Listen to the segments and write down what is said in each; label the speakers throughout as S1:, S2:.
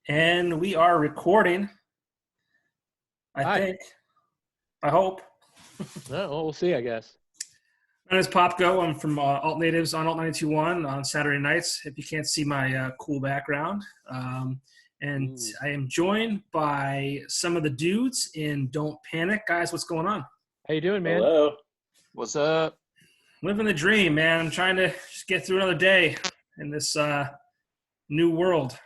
S1: And we are recording, I
S2: Hi.
S1: think. I hope.
S2: Well, we'll see, I guess.
S1: My name is Popko. I'm from Alt Natives on Alt 92.1 on Saturday nights, if you can't see my cool background. And
S2: Ooh.
S1: I am joined by some of the dudes in Don't Panic. Guys, what's going on?
S2: How you doing, man?
S3: Hello.
S4: What's up?
S1: Living the dream, man. I'm trying to just get through another day in this new world.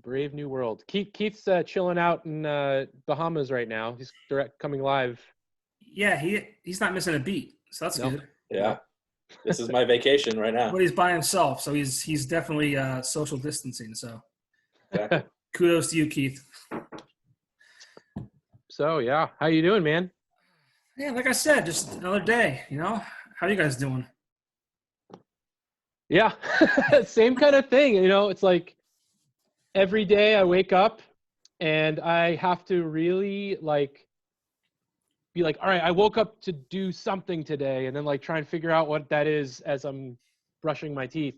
S2: Brave new world. Keith's chilling out in Bahamas right now. He's coming live.
S1: Yeah, he's not missing a beat, so that's
S2: Nope.
S1: good.
S3: Yeah. This is my vacation right now.
S1: But he's by himself, so he's definitely social distancing. So
S3: Exactly.
S1: kudos to you, Keith.
S2: So, yeah. How you doing, man?
S1: Yeah, like I said, just another day, you know? How you guys doing?
S2: Yeah. Same kind of thing. It's like every day I wake up and I have to really be like, all right, I woke up to do something today, and then try and figure out what that is as I'm brushing my teeth.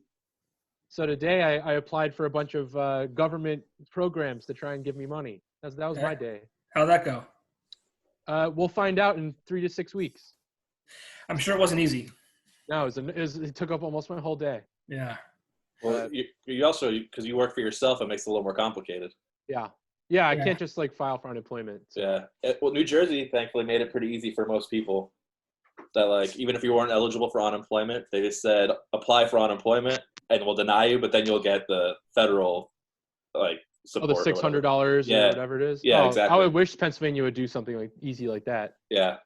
S2: So today I applied for a bunch of government programs to try and give me money. That was my day.
S1: How'd that go?
S2: We'll find out in 3 to 6 weeks.
S1: I'm sure it wasn't easy.
S2: No, it took up almost my whole day.
S1: Yeah.
S3: Well, you also, because you work for yourself, it makes it a little more complicated.
S2: Yeah, I
S1: Yeah.
S2: can't just file for unemployment. So.
S3: Yeah. Well, New Jersey, thankfully, made it pretty easy for most people. That, even if you weren't eligible for unemployment, they just said, apply for unemployment, and we'll deny you, but then you'll get the federal, support.
S2: The $600
S3: Yeah.
S2: or whatever it is.
S3: Yeah, exactly.
S2: I wish Pennsylvania would do something easy like that.
S3: Yeah.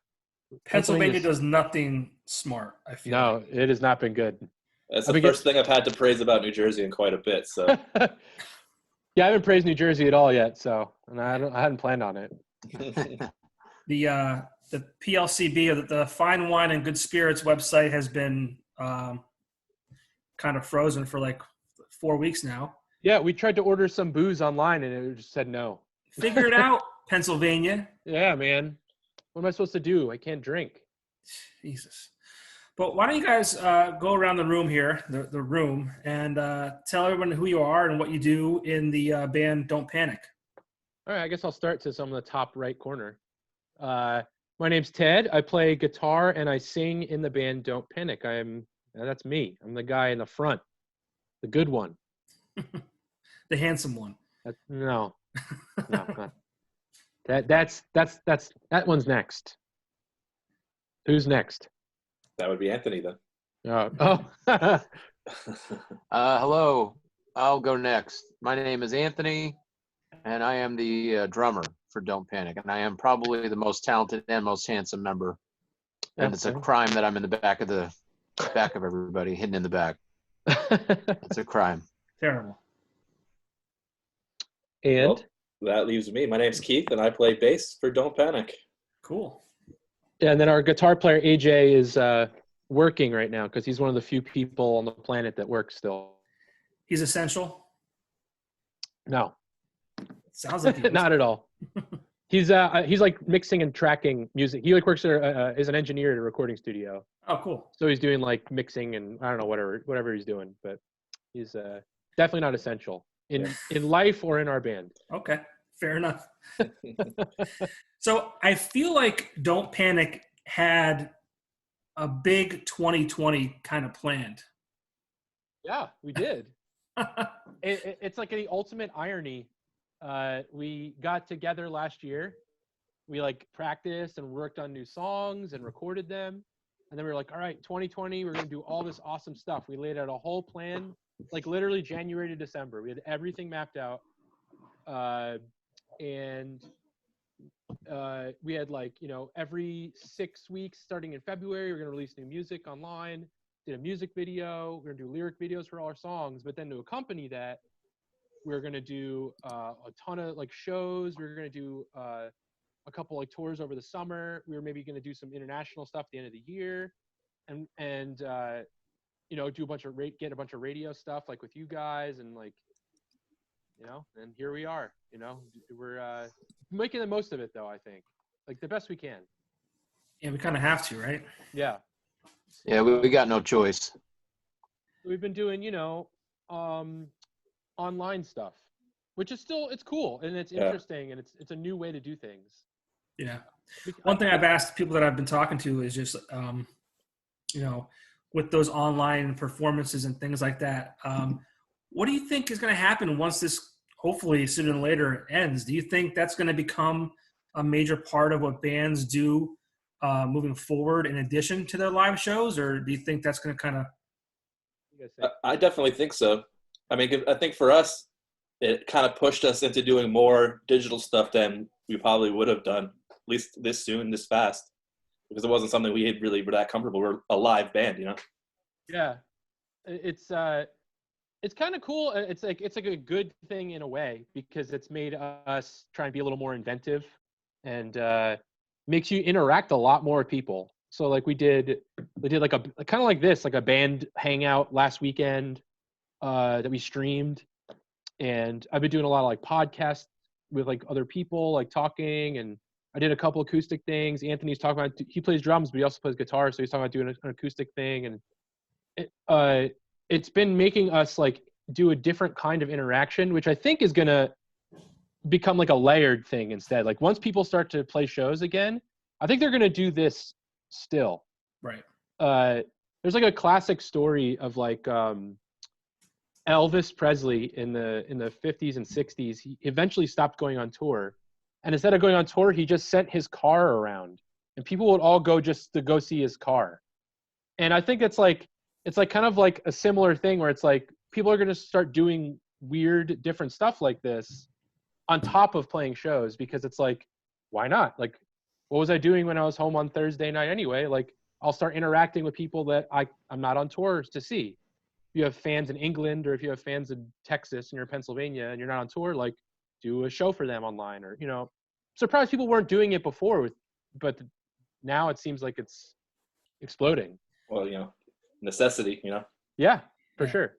S1: Pennsylvania does nothing smart, I feel.
S2: No, it has not been good.
S3: That's the first thing I've had to praise about New Jersey in quite a bit. So.
S2: Yeah, I haven't praised New Jersey at all yet, and I hadn't planned on it.
S1: The PLCB, or the Fine Wine and Good Spirits website, has been kind of frozen for 4 weeks now.
S2: Yeah, we tried to order some booze online, and it just said no.
S1: Figure it out, Pennsylvania.
S2: Yeah, man. What am I supposed to do? I can't drink.
S1: Jesus. But why don't you guys go around the room here, the room, and tell everyone who you are and what you do in the band Don't Panic.
S2: All right, I guess I'll start to some of the top right corner. My name's Ted. I play guitar and I sing in the band Don't Panic. That's me. I'm the guy in the front, the good one.
S1: The handsome one.
S2: No, not. That one's next. Who's next?
S3: That would be Anthony, then.
S4: Hello. I'll go next. My name is Anthony, and I am the drummer for Don't Panic, and I am probably the most talented and most handsome member. And it's a crime that I'm in the back of everybody, hidden in the back. It's a crime.
S1: Terrible.
S2: And
S3: well, that leaves me. My name's Keith, and I play bass for Don't Panic.
S1: Cool.
S2: And then our guitar player AJ is working right now because he's one of the few people on the planet that works still.
S1: He's essential?
S2: No.
S1: Sounds like he
S2: not at all. He's mixing and tracking music. He works as an engineer at a recording studio.
S1: Oh, cool.
S2: So he's doing mixing and I don't know whatever he's doing, but he's definitely not essential in life or in our band.
S1: Okay. Fair enough. So I feel like Don't Panic had a big 2020 kind of planned.
S2: Yeah, we did. It's like the ultimate irony. We got together last year. We practiced and worked on new songs and recorded them. And then we were like, all right, 2020, we're going to do all this awesome stuff. We laid out a whole plan, literally January to December. We had everything mapped out. And we had every 6 weeks starting in February, we're going to release new music online, did a music video, we're going to do lyric videos for all our songs, but then to accompany that, we're going to do a ton of shows. We're going to do a couple tours over the summer. We were maybe going to do some international stuff at the end of the year and do a bunch of get a bunch of radio stuff with you guys and and here we are, we're making the most of it though, I think, the best we can.
S1: Yeah, we kind of have to, right?
S2: Yeah.
S4: Yeah, we got no choice.
S2: We've been doing, online stuff. which is still, it's cool and it's interesting and it's a new way to do things.
S1: Yeah. One thing I've asked people that I've been talking to is just, with those online performances and things like that, what do you think is going to happen once this, hopefully sooner than later, ends? Do you think that's going to become a major part of what bands do moving forward in addition to their live shows, or do you think that's going to kind of?
S3: I definitely think so. I mean, I think for us, it kind of pushed us into doing more digital stuff than we probably would have done, at least this soon, this fast, because it wasn't something we had really were that comfortable. We're a live band,
S2: Yeah, it's kind of cool. It's like a good thing in a way because it's made us try and be a little more inventive and makes you interact a lot more with people. So like we did like a kind of like this, like a band hangout last weekend that we streamed, and I've been doing a lot of like podcasts with like other people, like talking, and I did a couple acoustic things. Anthony's talking about, he plays drums, but he also plays guitar, so he's talking about doing an acoustic thing, and it's been making us like do a different kind of interaction, which I think is gonna become like a layered thing instead. Like once people start to play shows again, I think they're gonna do this still.
S1: Right.
S2: There's like a classic story of like Elvis Presley in the 50s and 60s. He eventually stopped going on tour, and instead of going on tour, he just sent his car around, and people would all go just to go see his car. And I think it's like kind of like a similar thing where it's like people are going to start doing weird different stuff like this on top of playing shows, because it's like, why not? Like, what was I doing when I was home on Thursday night anyway? Like, I'll start interacting with people that I'm not on tours to see. If you have fans in England, or if you have fans in Texas and you're in Pennsylvania and you're not on tour, like do a show for them online, or, surprised people weren't doing it before, but now it seems like it's exploding.
S3: Well, necessity,
S2: Yeah, for sure.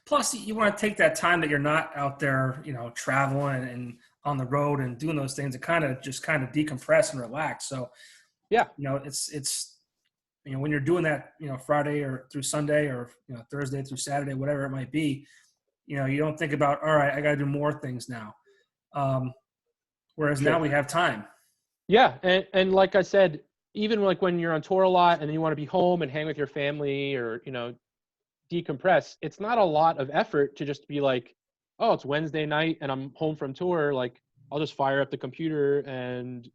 S1: Plus, you want to take that time that you're not out there, traveling and on the road and doing those things to kind of decompress and relax. So,
S2: yeah,
S1: it's when you're doing that, Friday or through Sunday, or Thursday through Saturday, whatever it might be, you don't think about, all right, I got to do more things now. Whereas now we have time.
S2: Yeah, and like I said, even like when you're on tour a lot and you want to be home and hang with your family, or decompress, it's not a lot of effort to just be like, oh, it's Wednesday night and I'm home from tour, like I'll just fire up the computer and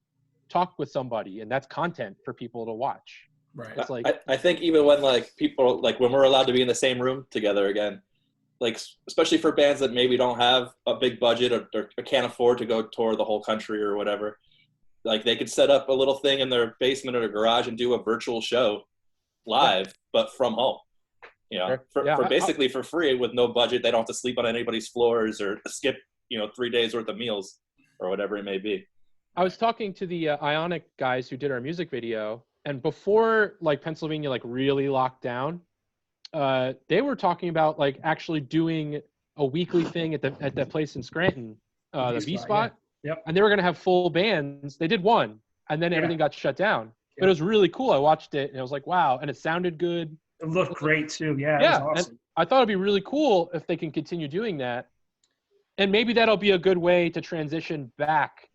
S2: talk with somebody, and that's content for people to watch.
S1: Right.
S2: It's like
S3: I think even when like people, like when we're allowed to be in the same room together again, like especially for bands that maybe don't have a big budget or can't afford to go tour the whole country or whatever, like they could set up a little thing in their basement or their garage and do a virtual show live, but from home. For basically for free with no budget. They don't have to sleep on anybody's floors or skip 3 days worth of meals or whatever it may be.
S2: I was talking to the Ionic guys who did our music video, and before like Pennsylvania like really locked down, they were talking about like actually doing a weekly thing at that place in Scranton, the V Spot.
S1: Yeah. Yep.
S2: And they were going to have full bands. They did one, and then everything got shut down. But it was really cool. I watched it and I was like, wow. And it sounded good.
S1: It looked great too. Yeah.
S2: Yeah.
S1: It was awesome.
S2: And I thought it'd be really cool if they can continue doing that. And maybe that'll be a good way to transition back.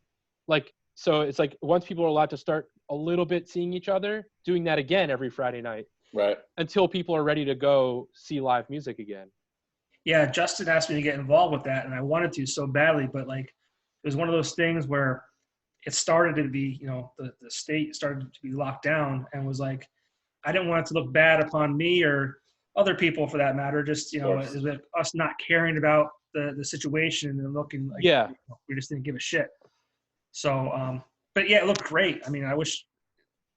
S2: Like, so it's like once people are allowed to start a little bit seeing each other, doing that again every Friday night.
S3: Right.
S2: Until people are ready to go see live music again.
S1: Yeah. Justin asked me to get involved with that, and I wanted to so badly, but like it was one of those things where it started to be, the state started to be locked down, and was like, I didn't want it to look bad upon me or other people for that matter. Just, us not caring about the situation and looking like we just didn't give a shit. So, but yeah, it looked great. I mean, I wish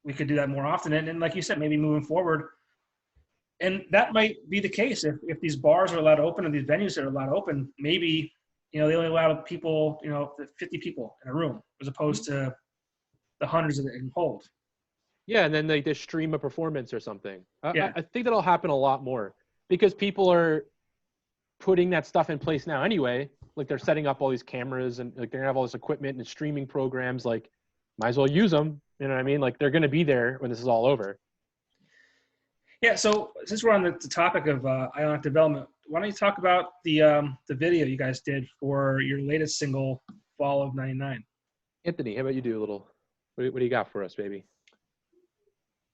S1: we could do that more often. And like you said, maybe moving forward, and that might be the case if these bars are allowed to open and these venues are allowed to open, maybe, they only allow people, 50 people in a room as opposed to the hundreds that they can hold.
S2: Yeah, and then they just stream a performance or something.
S1: Yeah.
S2: I think that'll happen a lot more because people are putting that stuff in place now anyway. Like they're setting up all these cameras and like they're gonna have all this equipment and streaming programs. Like, might as well use them. You know what I mean? Like they're gonna be there when this is all over.
S1: Yeah. So since we're on the topic of Ionic Development, why don't you talk about the video you guys did for your latest single, Fall of '99?
S2: Anthony, how about you do a little? What do you got for us, baby?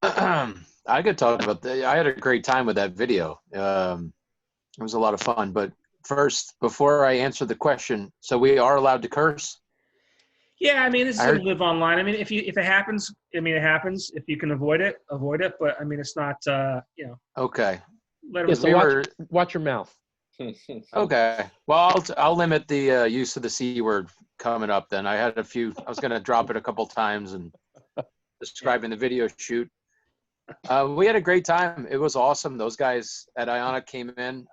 S4: I could talk about that. I had a great time with that video. It was a lot of fun. But first, before I answer the question, so we are allowed to curse?
S1: Yeah, I mean, this is
S4: I
S1: gonna
S4: heard-
S1: live online. I mean, if it happens, I mean, it happens. If you can avoid it, avoid it. But I mean, it's not,
S4: Okay.
S1: let
S2: Yeah,
S1: it.
S2: so
S4: We
S2: watch,
S4: were
S2: watch your mouth.
S4: okay. Well, I'll limit the use of the C word coming up. Then I was going to drop it a couple times and describing the video shoot. We had a great time. It was awesome. Those guys at Ionic came in.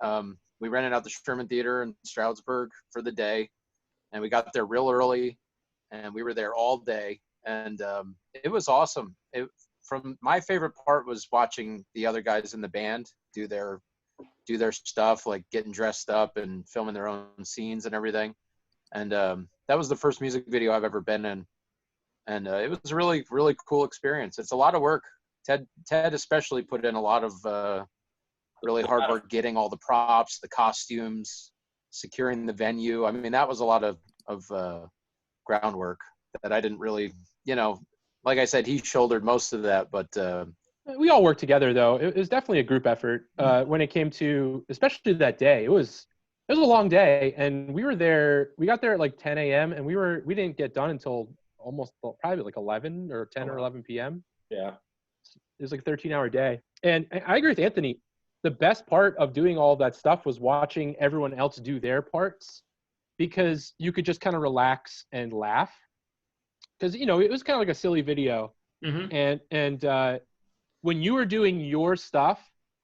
S4: We rented out the Sherman Theater in Stroudsburg for the day, and we got there real early, and we were there all day, and it was awesome. From my favorite part was watching the other guys in the band do their stuff, like getting dressed up and filming their own scenes and everything. And that was the first music video I've ever been in, and it was a really, really cool experience. It's a lot of work. Ted especially put in a lot of really hard work getting all the props, the costumes, securing the venue. I mean, that was a lot of groundwork that I didn't really, like I said, he shouldered most of that, but
S2: We all worked together, though. It was definitely a group effort when it came to, especially that day. It was a long day, and we got there at like 10 a.m. and we didn't get done until probably like 11 or 10 or 11 p.m.
S3: Yeah.
S2: It was like a 13-hour day. And I agree with Anthony. The best part of doing all that stuff was watching everyone else do their parts, because you could just kind of relax and laugh. Because, it was kind of like a silly video.
S1: Mm-hmm.
S2: And when you were doing your stuff,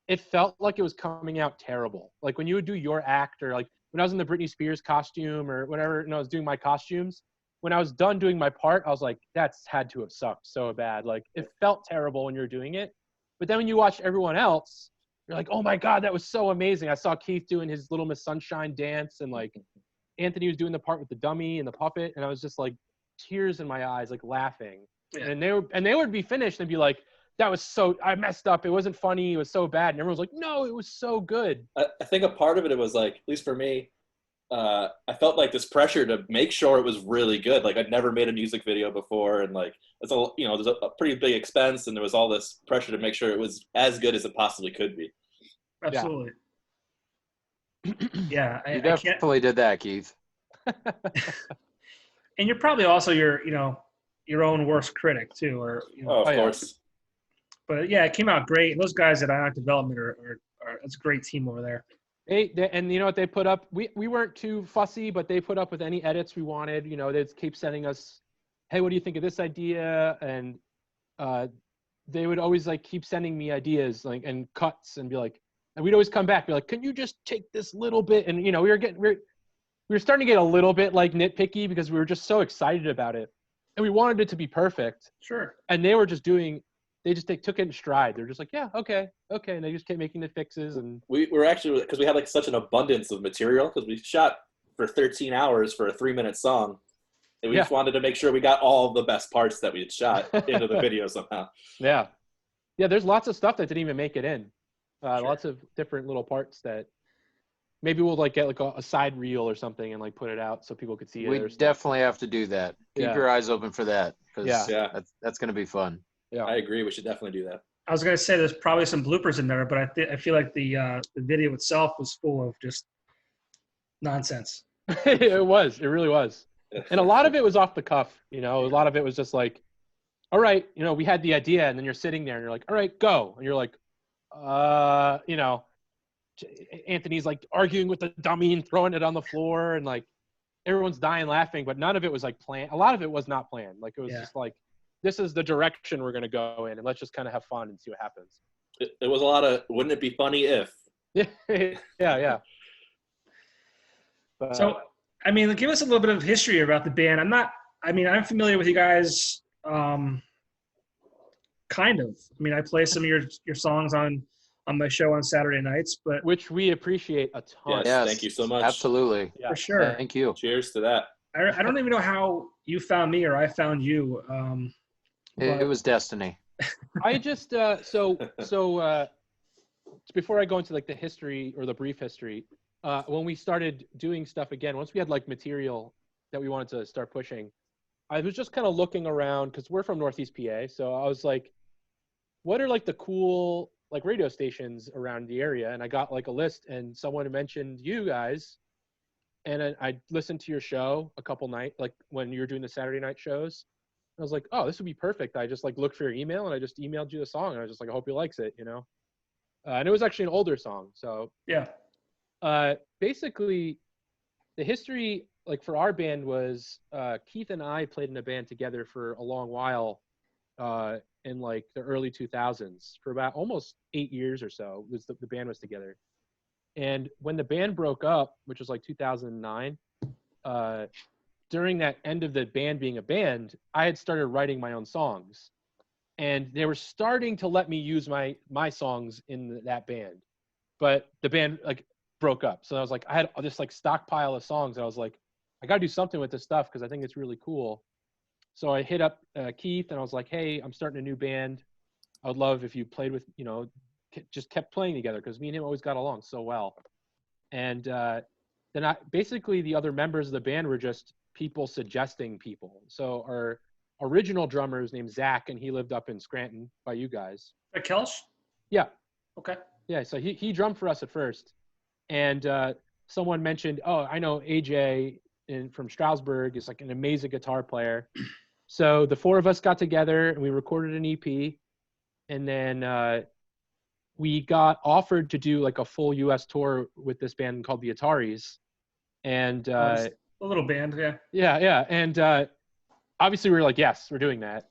S2: it felt like it was coming out terrible. Like when you would do your act, or like when I was in the Britney Spears costume or whatever, and I was doing my costumes, when I was done doing my part, I was like, that's had to have sucked so bad. Like it felt terrible when you were doing it. But then when you watched everyone else, you're like, oh my God, that was so amazing. I saw Keith doing his Little Miss Sunshine dance, and like Anthony was doing the part with the dummy and the puppet. And I was just like tears in my eyes, like laughing.
S1: Yeah.
S2: And they would be finished and be like, I messed up. It wasn't funny. It was so bad. And everyone was like, no, it was so good.
S3: I think a part of it was like, at least for me, I felt like this pressure to make sure it was really good. Like I'd never made a music video before, and like there's a pretty big expense, and there was all this pressure to make sure it was as good as it possibly could be.
S1: Absolutely. Yeah,
S4: you definitely did that, Keith.
S1: And you're probably also your own worst critic too, or
S3: Oh, of course.
S1: But yeah, it came out great. And those guys at Ionic Development are it's a great team over there.
S2: And you know what they put up? We weren't too fussy, but they put up with any edits we wanted. They'd keep sending us, hey, what do you think of this idea? And they would always like keep sending me ideas and cuts, and be like, and we'd always come back, be like, can you just take this little bit? And we were starting to get a little bit like nitpicky, because we were just so excited about it, and we wanted it to be perfect.
S1: Sure.
S2: And they were just they took it in stride. They're just like, yeah, okay. And they just kept making the fixes. And
S3: we were actually, because we had like such an abundance of material, because we shot for 13 hours for a 3-minute song. And we just wanted to make sure we got all the best parts that we had shot into the video somehow.
S2: Yeah. There's lots of stuff that didn't even make it in. Sure. Lots of different little parts that maybe we'll like get like a side reel or something and like put it out so people could see it.
S4: We definitely have to do that. Keep your eyes open for that, because that's going to be fun.
S3: Yeah, I agree. We should definitely do that.
S1: I was going to say there's probably some bloopers in there, but I feel like the video itself was full of just nonsense.
S2: It was. It really was. And a lot of it was off the cuff. A lot of it was just like, all right, we had the idea, and then you're sitting there and you're like, all right, go. And you're like, Anthony's like arguing with the dummy and throwing it on the floor, and like everyone's dying laughing, but none of it was like planned. A lot of it was not planned. Like it was just like, this is the direction we're going to go in, and let's just kind of have fun and see what happens.
S3: It was a lot of, wouldn't it be funny if?
S2: Yeah. But,
S1: so, I mean, give us a little bit of history about the band. I'm familiar with you guys, kind of. I mean, I play some of your songs on my show on Saturday nights, but
S2: which we appreciate a ton.
S3: Yes, thank you so much.
S4: Absolutely.
S2: Yeah.
S1: For sure.
S4: Thank you.
S3: Cheers to that.
S1: I don't even know how you found me or I found you.
S4: It was destiny.
S2: I just before I go into like the history or the brief history, when we started doing stuff again, once we had like material that we wanted to start pushing, I was just kind of looking around because we're from Northeast PA. So I was like, what are like the cool like radio stations around the area? And I got like a list, and someone mentioned you guys. And I listened to your show a couple nights, like when you were doing the Saturday night shows. I was like, oh, this would be perfect. I just like looked for your email and I just emailed you the song. And I was just like, I hope he likes it, you know? And it was actually an older song. So
S1: Yeah.
S2: Basically the history, like for our band was Keith and I played in a band together for a long while in like the early 2000s for about almost 8 years or so. The band was together. And when the band broke up, which was like 2009, during that end of the band being a band, I had started writing my own songs, and they were starting to let me use my songs in that band, but the band like broke up. So I was like, I had this like stockpile of songs. And I was like, I got to do something with this stuff because I think it's really cool. So I hit up Keith and I was like, hey, I'm starting a new band. I would love if you played with, you know, just kept playing together because me and him always got along so well. And then basically the other members of the band were just people suggesting people. So our original drummer is named Zach, and he lived up in Scranton by you guys.
S1: At Kelch?
S2: Yeah.
S1: Okay.
S2: Yeah, so he drummed for us at first. And someone mentioned, oh, I know AJ from Stroudsburg is like an amazing guitar player. So the four of us got together and we recorded an EP. And then we got offered to do like a full US tour with this band called the Ataris. And
S1: A little band, yeah.
S2: Yeah. And obviously we were like, yes, we're doing that.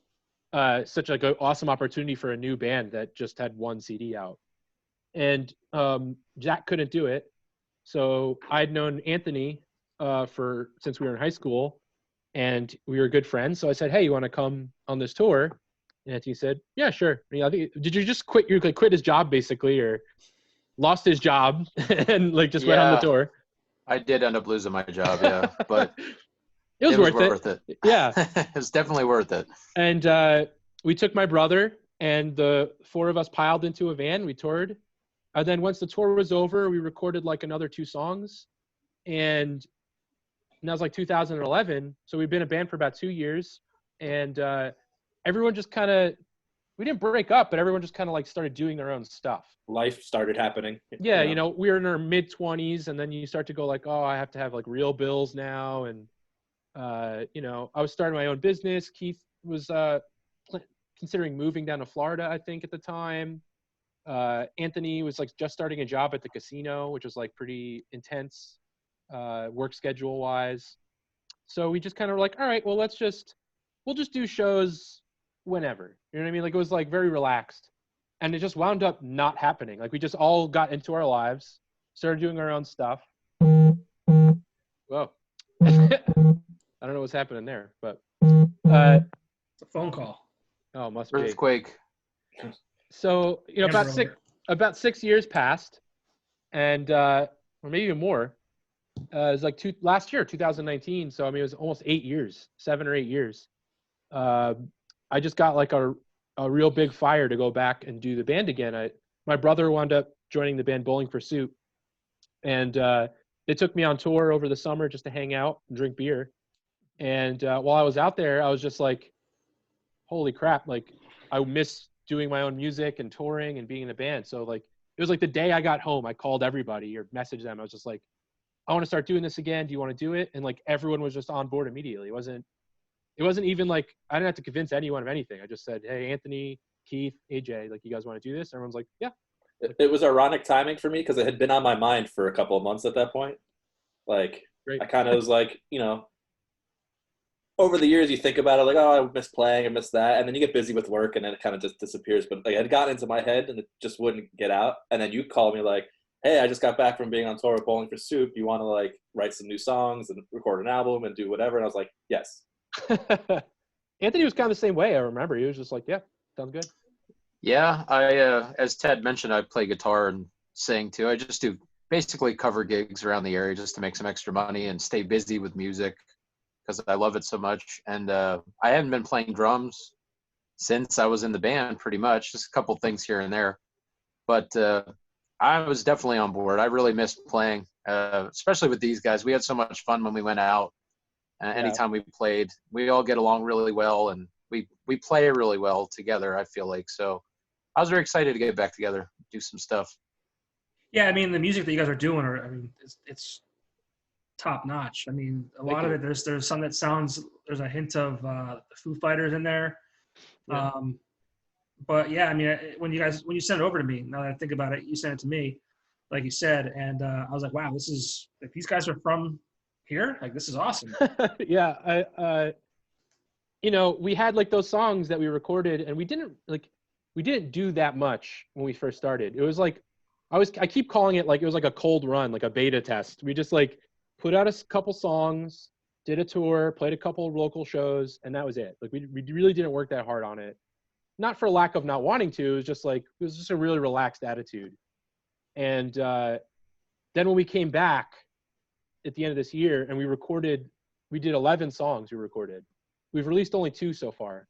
S2: Such like an awesome opportunity for a new band that just had one CD out. And Jack couldn't do it. So I'd known Anthony since we were in high school, and we were good friends. So I said, hey, you want to come on this tour? And Anthony said, yeah, sure. I think, did you just quit? You like quit his job basically, or lost his job and like just went on the tour?
S4: I did end up losing my job, yeah, but
S2: it was worth it. Yeah,
S4: it was definitely worth it.
S2: And we took my brother, and the four of us piled into a van. We toured. And then once the tour was over, we recorded like another 2 songs. And that was like 2011. So we've been a band for about 2 years. And everyone just kind of, we didn't break up, but everyone just kind of like started doing their own stuff.
S3: Life started happening.
S2: Yeah, you know, we were in our mid-20s, and then you start to go like, oh, I have to have like real bills now. And, you know, I was starting my own business. Keith was considering moving down to Florida, I think, at the time. Anthony was like just starting a job at the casino, which was like pretty intense work schedule wise. So we just kind of were like, all right, well, we'll just do shows whenever, you know what I mean? Like it was like very relaxed, and it just wound up not happening. Like we just all got into our lives, started doing our own stuff. Whoa. I don't know what's happening there, but
S1: It's a phone call.
S2: Oh, must be
S4: Earthquake.
S2: So, you know, about 6 years passed, and or maybe even more. It was like last year, 2019. So I mean, it was almost 8 years, 7 or 8 years. I just got like a real big fire to go back and do the band again. My brother wound up joining the band Bowling for Soup, and they took me on tour over the summer just to hang out and drink beer. And while I was out there, I was just like, holy crap! Like I miss doing my own music and touring and being in a band. So like, it was like the day I got home, I called everybody or messaged them. I was just like, I want to start doing this again. Do you want to do it? And like, everyone was just on board immediately. It wasn't even like, I didn't have to convince anyone of anything. I just said, hey, Anthony, Keith, AJ, like, you guys want to do this? Everyone's like, yeah.
S3: It was ironic timing for me because it had been on my mind for a couple of months at that point. Like,
S2: Great.
S3: I kind of was like, you know, over the years, you think about it like, oh, I miss playing, I miss that. And then you get busy with work and then it kind of just disappears. But like, it had gotten into my head and it just wouldn't get out. And then you called me like, hey, I just got back from being on tour with Bowling for Soup. You want to like write some new songs and record an album and do whatever? And I was like, yes.
S2: Anthony was kind of the same way. I remember he was just like, yeah, sounds good.
S4: Yeah. As Ted mentioned, I play guitar and sing too. I just do basically cover gigs around the area just to make some extra money and stay busy with music, because I love it so much. And I haven't been playing drums since I was in the band, pretty much, just a couple things here and there. But I was definitely on board. I really missed playing, especially with these guys. We had so much fun when we went out. Anytime we played, we all get along really well, and we play really well together, I feel like. So I was very excited to get back together, do some stuff.
S1: Yeah, I mean, the music that you guys are doing, it's top notch. I mean, a lot of it. There's some that sounds. There's a hint of the Foo Fighters in there.
S2: Yeah.
S1: But yeah, I mean, when you sent it over to me, now that I think about it, you sent it to me, like you said, and I was like, wow, this is if these guys are from here, like this is awesome.
S2: Yeah, we had like those songs that we recorded, and we didn't do that much when we first started. It was like I keep calling it like it was like a cold run, like a beta test. We just like put out a couple songs, did a tour, played a couple of local shows, and that was it. Like we really didn't work that hard on it. Not for lack of not wanting to, it was just a really relaxed attitude. And then when we came back at the end of this year and we did 11 songs we recorded. We've released only 2 so far.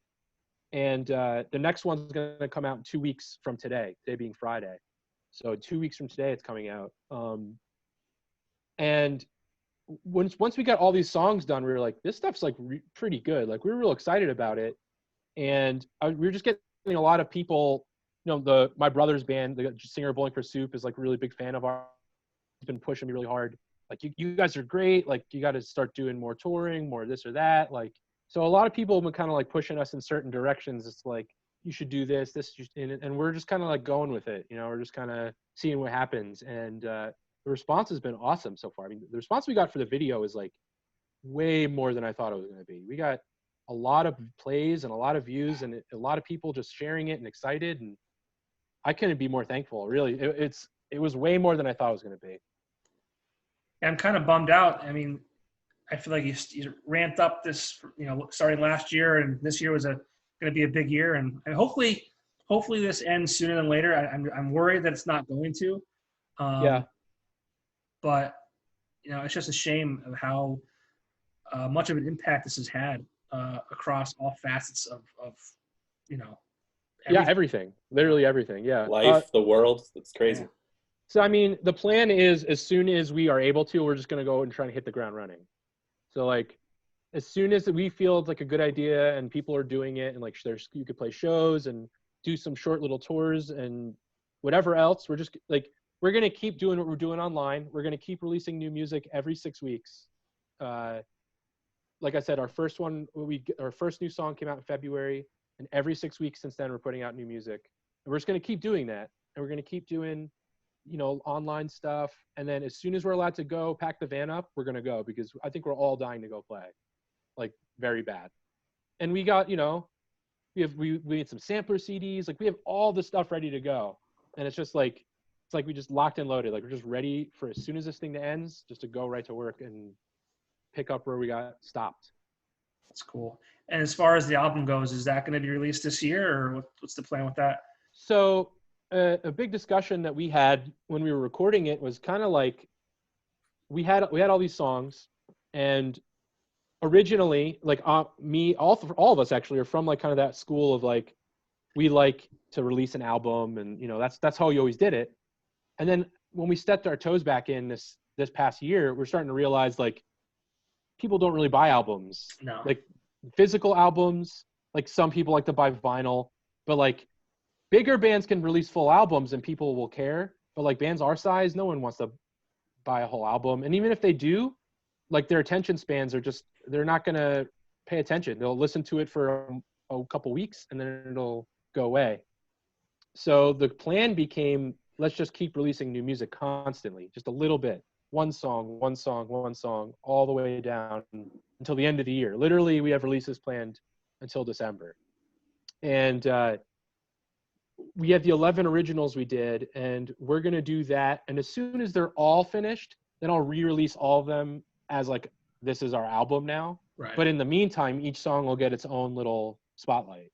S2: And the next one's going to come out in 2 weeks from today being Friday. So 2 weeks from today, it's coming out. And once we got all these songs done, we were like, this stuff's like pretty good. Like we were real excited about it. And we were just getting a lot of people, my brother's band, the singer Bowling for Soup is like a really big fan of ours. He's been pushing me really hard. Like you guys are great. Like you got to start doing more touring, more this or that. Like, so a lot of people have been kind of like pushing us in certain directions. It's like, you should do this, and we're just kind of like going with it. We're just kind of seeing what happens. And the response has been awesome so far. I mean, the response we got for the video is like way more than I thought it was going to be. We got a lot of plays and a lot of views and a lot of people just sharing it and excited. And I couldn't be more thankful. Really, it was way more than I thought it was going to be.
S1: I'm kind of bummed out. I mean, I feel like you ramped up this, starting last year, and this year was going to be a big year, and hopefully this ends sooner than later. I'm worried that it's not going to. But it's just a shame of how much of an impact this has had across all facets of
S2: everything. Literally everything. Yeah,
S3: life, the world. It's crazy.
S1: Yeah.
S2: So I mean, the plan is as soon as we are able to, we're just going to go and try to hit the ground running. So like, as soon as we feel it's like a good idea and people are doing it, and like you could play shows and do some short little tours and whatever else, we're going to keep doing what we're doing online. We're going to keep releasing new music every 6 weeks. Like I said, our first new song came out in February, and every 6 weeks since then, we're putting out new music. And we're just going to keep doing that. And we're going to keep doing, online stuff. And then as soon as we're allowed to go pack the van up, we're going to go, because I think we're all dying to go play, like very bad. And we got, we had some sampler CDs, like we have all the stuff ready to go. And it's just like, we just locked and loaded. Like we're just ready for as soon as this thing ends, just to go right to work and pick up where we got stopped.
S1: That's cool. And as far as the album goes, is that going to be released this year, or what's the plan with that?
S2: So a big discussion that we had when we were recording it was kind of like, we had all these songs, and originally, like all of us actually are from like kind of that school of like, we like to release an album, and that's how we always did it. And then when we stepped our toes back in this past year, we're starting to realize like, people don't really buy albums.
S1: No.
S2: Like physical albums, like some people like to buy vinyl, but like bigger bands can release full albums and people will care. But like bands our size, no one wants to buy a whole album. And even if they do, like their attention spans they're not going to pay attention. They'll listen to it for a couple weeks and then it'll go away. So the plan became, let's just keep releasing new music constantly, just a little bit. One song, all the way down until the end of the year. Literally, we have releases planned until December. And we have the 11 originals we did, and we're going to do that. And as soon as they're all finished, then I'll re-release all of them as like, this is our album now.
S1: Right.
S2: But in the meantime, each song will get its own little spotlight.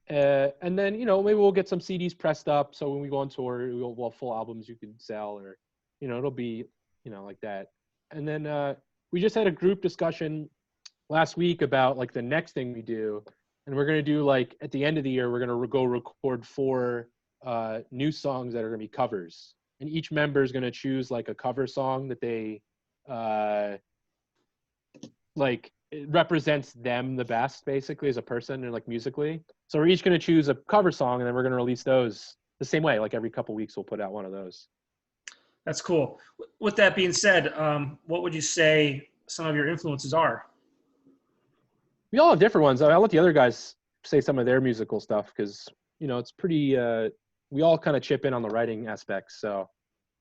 S2: And then, maybe we'll get some CDs pressed up. So when we go on tour, we'll have full albums you can sell, or, it'll be, like that. And then we just had a group discussion last week about like the next thing we do. And we're going to do like at the end of the year, we're going to go record 4 new songs that are going to be covers. and each member is going to choose like a cover song that they like it represents them the best, basically, as a person and like musically. So we're each going to choose a cover song, and then we're going to release those the same way. Like every couple weeks, we'll put out one of those.
S1: That's cool. With that being said, what would you say some of your influences are?
S2: We all have different ones. I'll let the other guys say some of their musical stuff because, you know, it's pretty, we all kind of chip in on the writing aspects. So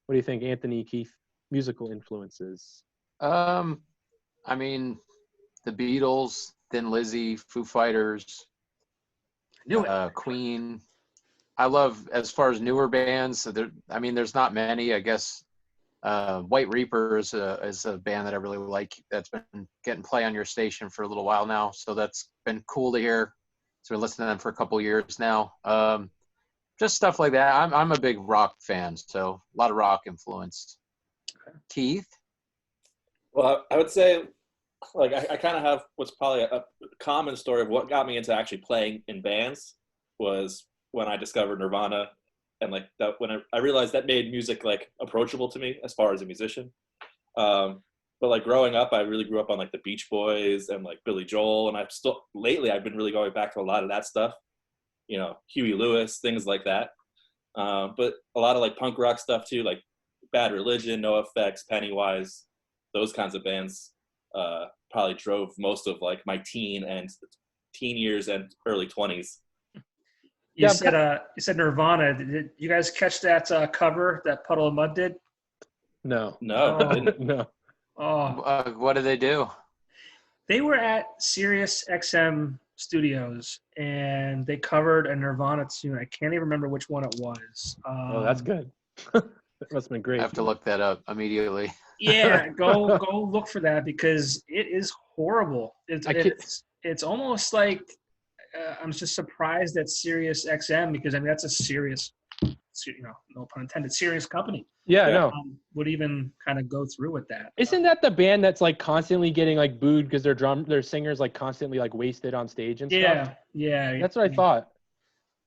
S2: what do you think, Anthony, Keith, musical influences?
S4: I mean, the Beatles, Thin Lizzy, Foo Fighters,
S1: Knew it.
S4: Queen. I love, as far as newer bands, there's not many, I guess. White Reaper is a band that I really like that's been getting play on your station for a little while now. So that's been cool to hear. So we're listening to them for a couple years now. Just stuff like that. I'm a big rock fan, so a lot of rock influence.
S1: Okay.
S4: Keith?
S3: Well, I would say, like, I kind of have what's probably a common story of what got me into actually playing in bands was when I discovered Nirvana, and like that when I realized that made music like approachable to me as far as a musician. But like growing up, I really grew up on like the Beach Boys and like Billy Joel, and I've been really going back to a lot of that stuff, you know, Huey Lewis, things like that. But a lot of like punk rock stuff too, like Bad Religion, NoFX, Pennywise, those kinds of bands probably drove most of like my teen years and early 20s.
S1: You said Nirvana. Did you guys catch that cover that Puddle of Mud did?
S2: No.
S3: No, I didn't.
S2: No.
S1: Oh,
S4: What do they do?
S1: they were at Sirius XM Studios and they covered a Nirvana tune. I can't even remember which one it was.
S2: Oh, that's good. That must have been great.
S4: I have to look that up immediately.
S1: Yeah, go look for that because it is horrible. It's almost like I'm just surprised that Sirius XM, because I mean that's a serious, you know, no pun intended, serious company.
S2: Yeah, no.
S1: Would even kind of go through with that.
S2: Isn't that the band that's like constantly getting like booed because their singers like constantly like wasted on stage and stuff?
S1: Yeah.
S2: That's what I thought.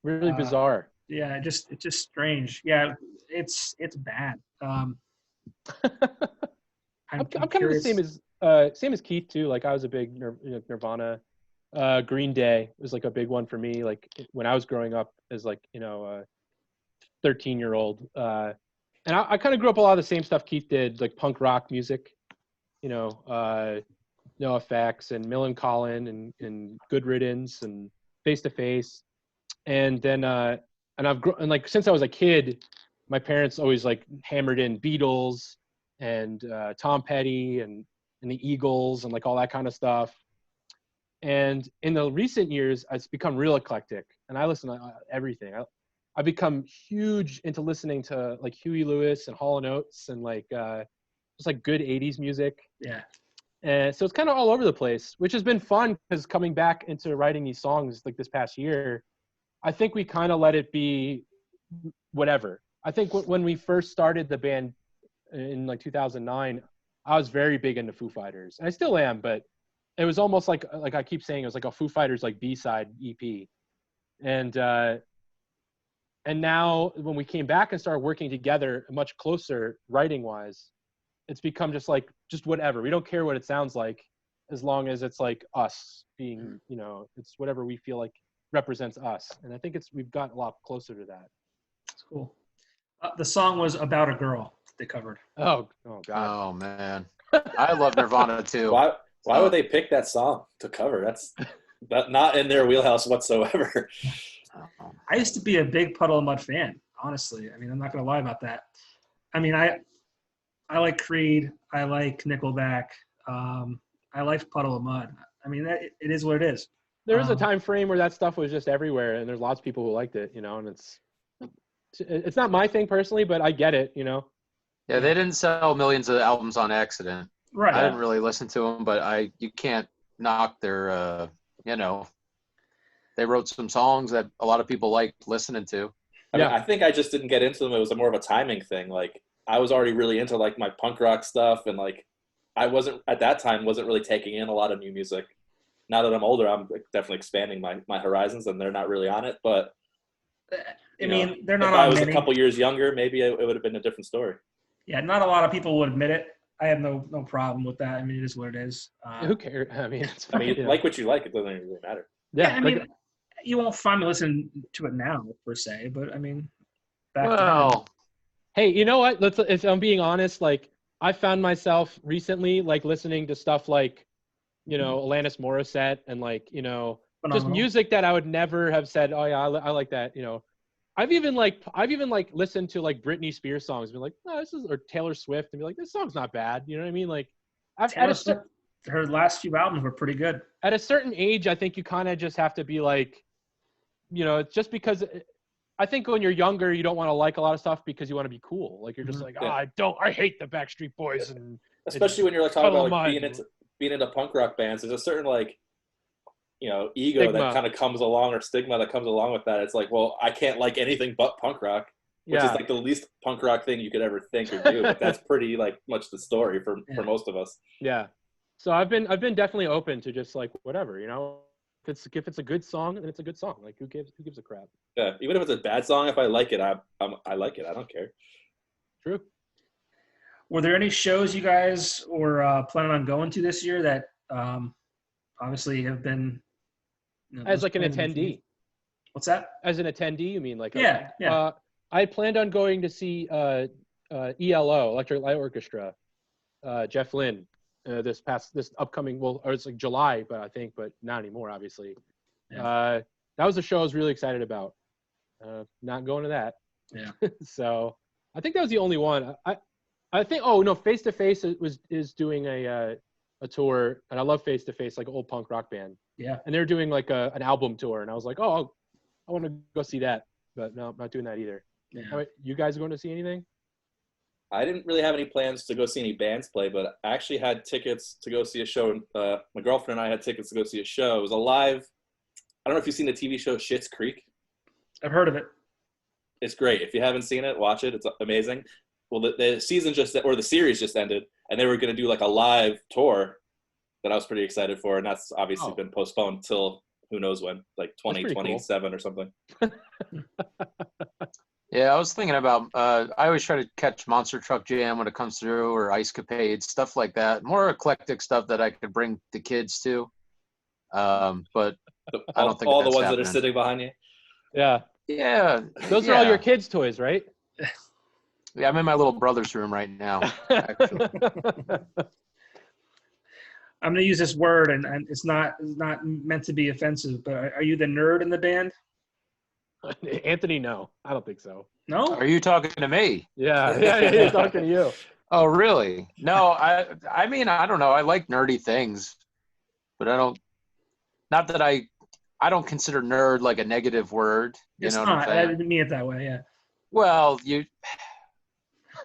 S2: Really bizarre.
S1: Yeah, it's just strange. Yeah, it's bad. I'm
S2: kind of the same as Keith too. Like I was a big Nirvana. Green Day was like a big one for me. Like when I was growing up as like, you know, 13-year-old. And I kind of grew up a lot of the same stuff Keith did, like punk rock music, you know, NoFX and Millencolin and Good Riddance and Face to Face. And then, and like, since I was a kid, my parents always like hammered in Beatles and Tom Petty and the Eagles and like all that kind of stuff. And in the recent years, it's become real eclectic, and I listen to everything. I've become huge into listening to like Huey Lewis and Hall & Oates and like just like good 80s music.
S1: Yeah.
S2: And so it's kind of all over the place, which has been fun because coming back into writing these songs like this past year, I think we kind of let it be whatever. I think when we first started the band in like 2009, I was very big into Foo Fighters, and I still am, but it was almost like I keep saying, it was like a Foo Fighters like B-side EP. And now when we came back and started working together much closer writing wise, it's become just whatever. We don't care what it sounds like as long as it's like us being, you know, it's whatever we feel like represents us. And I think we've gotten a lot closer to that.
S1: That's cool. The song was About a Girl they covered.
S2: Oh God.
S4: Oh man. I love Nirvana too.
S3: Why would they pick that song to cover? That's not in their wheelhouse whatsoever.
S1: I used to be a big Puddle of Mud fan, honestly. I mean, I'm not going to lie about that. I mean, I like Creed. I like Nickelback. I like Puddle of Mud. I mean, it is what it is.
S2: There was a time frame where that stuff was just everywhere, and there's lots of people who liked it, you know, and it's not my thing personally, but I get it, you know.
S4: Yeah, they didn't sell millions of albums on accident.
S1: Right.
S4: I didn't really listen to them, but you can't knock their, you know, they wrote some songs that a lot of people liked listening to.
S3: I mean, I think I just didn't get into them. It was more of a timing thing. Like I was already really into like my punk rock stuff, and like I wasn't at that time really taking in a lot of new music. Now that I'm older, I'm definitely expanding my horizons, and they're not really on it. But
S1: I mean, they're
S3: if
S1: not
S3: I
S1: on
S3: was
S1: many.
S3: a couple years younger, maybe it would have been a different story.
S1: Yeah, not a lot of people would admit it. I have no problem with that. I mean, it is what it is.
S2: Who cares? I mean, it's
S3: I mean,
S2: fine,
S3: like what you like. It doesn't really matter.
S1: Yeah, I
S2: like,
S1: mean, you won't find me listening to it now per se, but I mean, back then.
S4: Well,
S2: hey, you know what? If I'm being honest, like I found myself recently like listening to stuff like, Alanis Morissette and like, just
S1: Phenomenal.
S2: music that I would never have said, oh yeah, I like that. I've even listened to like Britney Spears songs and be like, oh, or Taylor Swift and be like, this song's not bad. You know what I mean? Like,
S1: Taylor Swift, her last few albums were pretty good.
S2: at a certain age, I think you kind of just have to be like, just because I think when you're younger, you don't want to like a lot of stuff because you want to be cool. Like you're just like,
S3: Yeah.
S2: I hate the Backstreet Boys and
S3: Especially when you're like talking about like
S2: Puddle of
S3: being into punk rock bands, there's a certain like, ego
S2: Stigma.
S3: that kind of comes along or stigma that comes along with that. It's like, well, I can't like anything but punk rock, which is like the least punk rock thing you could ever think or do. But that's pretty like much the story for most of us.
S2: Yeah. So I've been definitely open to just like whatever, if it's a good song, then it's a good song. Like who gives a crap?
S3: Yeah, even if it's a bad song, if I like it, I like it. I don't care.
S2: True.
S1: Were there any shows you guys were planning on going to this year that obviously have been
S2: As like an attendee?
S1: What's that?
S2: As an attendee, you mean like?
S1: Yeah.
S2: I planned on going to see ELO, Electric Light Orchestra, Jeff Lynne, this upcoming, or it's like July, but not anymore, obviously.
S1: Yeah.
S2: That was a show I was really excited about. Not going to that.
S1: Yeah.
S2: So I think that was the only one. I think. Face to Face is doing a tour, and I love Face to Face, like an old punk rock band.
S1: Yeah.
S2: And they're doing like an album tour, and I was like, oh, I want to go see that, but no, I'm not doing that either.
S1: Yeah.
S2: You guys going to see anything?
S3: I didn't really have any plans to go see any bands play, but I actually had tickets to go see a show. My girlfriend and I had tickets to go see a show. It was a live. I don't know if you've seen the TV show Schitt's Creek.
S1: I've heard of it.
S3: It's great. If you haven't seen it, watch it. It's amazing. Well, the series just ended, and they were going to do like a live tour that I was pretty excited for, and that's obviously been postponed till who knows when, like 2027 or something.
S4: yeah, I was thinking about, I always try to catch Monster Truck Jam when it comes through, or Ice Capades, stuff like that. More eclectic stuff that I could bring the kids to. But I don't think
S3: all the ones
S4: happening.
S3: that are sitting behind you.
S2: Yeah.
S4: Yeah.
S2: Those are all your kids' toys, right?
S4: Yeah, I'm in my little brother's room right now, actually.
S1: I'm going to use this word, and it's not meant to be offensive, but are you the nerd in the band?
S2: Anthony, no. I don't think so.
S1: No?
S4: Are you talking to me?
S2: Yeah, he's talking to you.
S4: Oh, really? No, I mean, I don't know. I like nerdy things, but I don't consider nerd like a negative word.
S1: It's
S4: know
S1: not.
S4: what I'm
S1: I
S4: saying?
S1: didn't mean it that way, yeah.
S4: Well,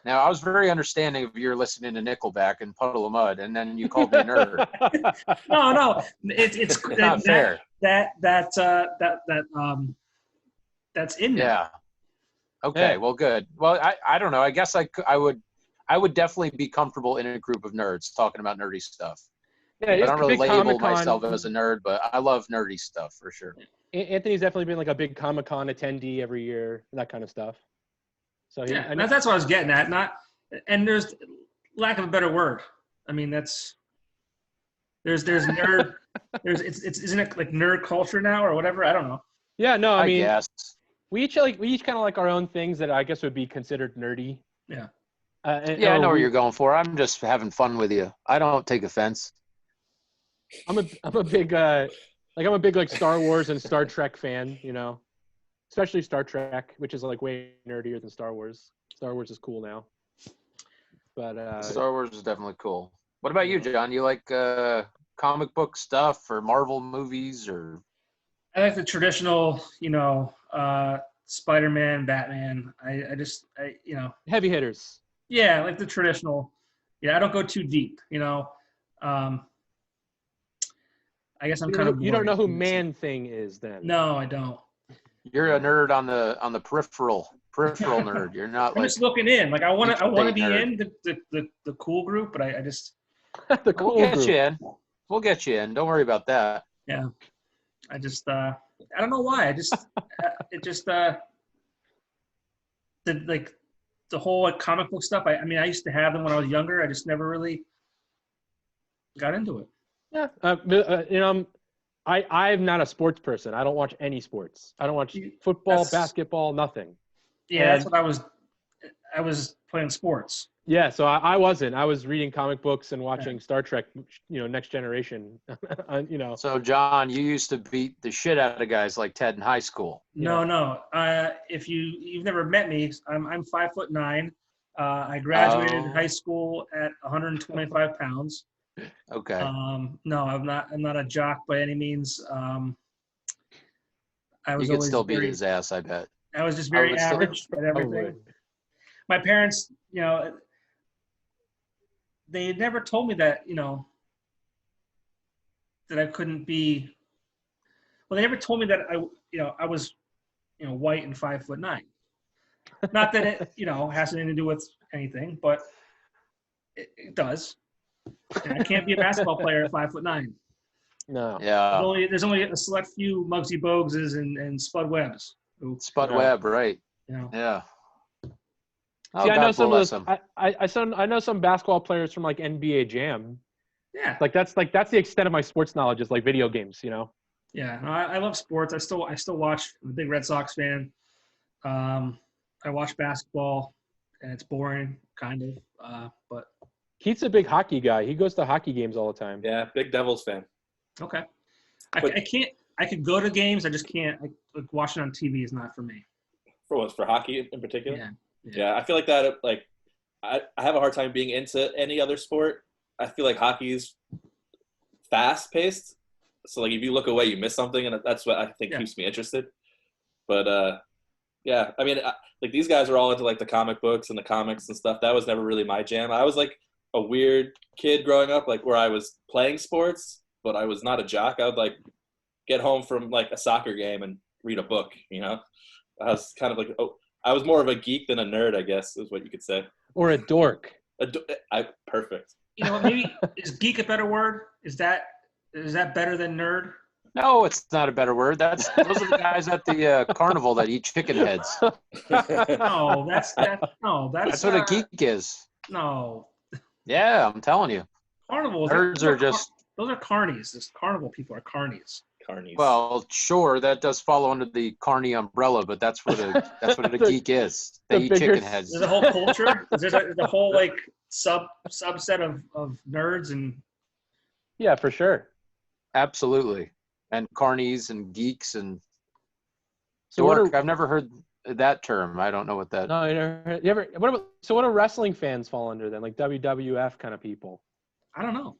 S4: now I was very understanding of your listening to Nickelback and Puddle of Mud, and then you called me a nerd.
S1: No. It's
S4: not fair.
S1: That's in there.
S4: Yeah. Okay.
S2: Yeah.
S4: Well, good. Well, I don't know. I guess I would definitely be comfortable in a group of nerds talking about nerdy stuff.
S2: Yeah,
S4: I don't really label
S2: Comic-Con.
S4: myself as a nerd, but I love nerdy stuff for sure.
S2: Anthony's definitely been like a big Comic-Con attendee every year, that kind of stuff. So
S1: that's what I was getting at. And there's lack of a better word. I mean, there's nerd. Isn't it like nerd culture now or whatever? I don't know.
S2: Yeah, no, I mean,
S4: guess.
S2: we each kind of like our own things that I guess would be considered nerdy.
S1: Yeah.
S4: I know where you're going for. I'm just having fun with you. I don't take offense.
S2: I'm a big like Star Wars and Star Trek fan, especially Star Trek, which is like way nerdier than Star Wars. Star Wars is cool now. But
S4: Star Wars is definitely cool. What about you, John? You like comic book stuff or Marvel movies or?
S1: I like the traditional, Spider-Man, Batman. I
S2: heavy hitters.
S1: Yeah, like the traditional. Yeah, I don't go too deep, I guess I'm kind of.
S2: You don't know who Man-Thing is, then?
S1: No, I don't.
S4: You're a nerd on the peripheral nerd. You're not.
S1: I'm just looking in. Like I want to be
S4: nerd.
S1: in the cool group, but I just.
S2: The cool
S4: We'll get
S2: group.
S4: you in. We'll get you in. Don't worry about that.
S1: Yeah, I just. I don't know why. I just. It just. the whole like comic book stuff. I mean, I used to have them when I was younger. I just never really got into it.
S2: Yeah. I'm not a sports person. I don't watch any sports. I don't watch football, basketball, nothing.
S1: Yeah, that's what I was playing sports.
S2: Yeah, so I wasn't. I was reading comic books and watching Star Trek, Next Generation.
S4: So, John, you used to beat the shit out of guys like Ted in high school.
S1: No. If you've never met me, I'm 5'9". I graduated high school at 125 pounds.
S4: Okay.
S1: No, I'm not a jock by any means.
S4: You could still beat his ass, I bet.
S1: I was just very average at everything. My parents, they never told me that, that I couldn't be. Well, they never told me that I was, white and 5'9". Not that it, has anything to do with anything, but it does. And I can't be a basketball player at 5'9".
S2: No.
S4: Yeah.
S1: There's only a select few Muggsy Bogueses and Spud Webbs.
S4: Spud Webb, right? Yeah. Oh,
S2: see, I know some of those. I know some basketball players from like NBA Jam.
S1: Yeah.
S2: That's the extent of my sports knowledge is like video games,
S1: Yeah, no, I love sports. I still watch. I'm a big Red Sox fan. I watch basketball, and it's boring, kind of. But
S2: Keith's a big hockey guy. He goes to hockey games all the time.
S3: Yeah, big Devils fan.
S1: Okay. I can't. I could go to games. I just can't. Like watching on TV is not for me.
S3: For hockey in particular?
S1: Yeah.
S3: Yeah, I feel like that. Like, I have a hard time being into any other sport. I feel like hockey's fast paced. So like, if you look away, you miss something, and that's what I think keeps me interested. But yeah, I mean, like these guys are all into like the comic books and the comics and stuff. That was never really my jam. I was like a weird kid growing up, like where I was playing sports, but I was not a jock. I would like get home from like a soccer game and read a book. I was kind of like, I was more of a geek than a nerd, I guess, is what you could say.
S2: Or a dork.
S3: Perfect.
S1: Maybe is geek a better word? Is that better than nerd?
S4: No, it's not a better word. Those are the guys at the carnival that eat chicken heads.
S1: No, that's
S4: what a geek is.
S1: No.
S4: Yeah, I'm telling you.
S1: Carnivals.
S4: Nerds are just.
S1: Those are carnies. This carnival people are carnies.
S3: Carnies.
S4: Well, sure, that does fall under the carny umbrella, but that's what a geek is. They eat chicken heads.
S1: There's a whole culture. There's a whole like subset of nerds and.
S2: Yeah, for sure.
S4: Absolutely, and carnies and geeks and. Dork. I've never heard that term. I don't know what that.
S2: No, you ever. What do wrestling fans fall under then? Like WWF kind of people.
S1: I don't know.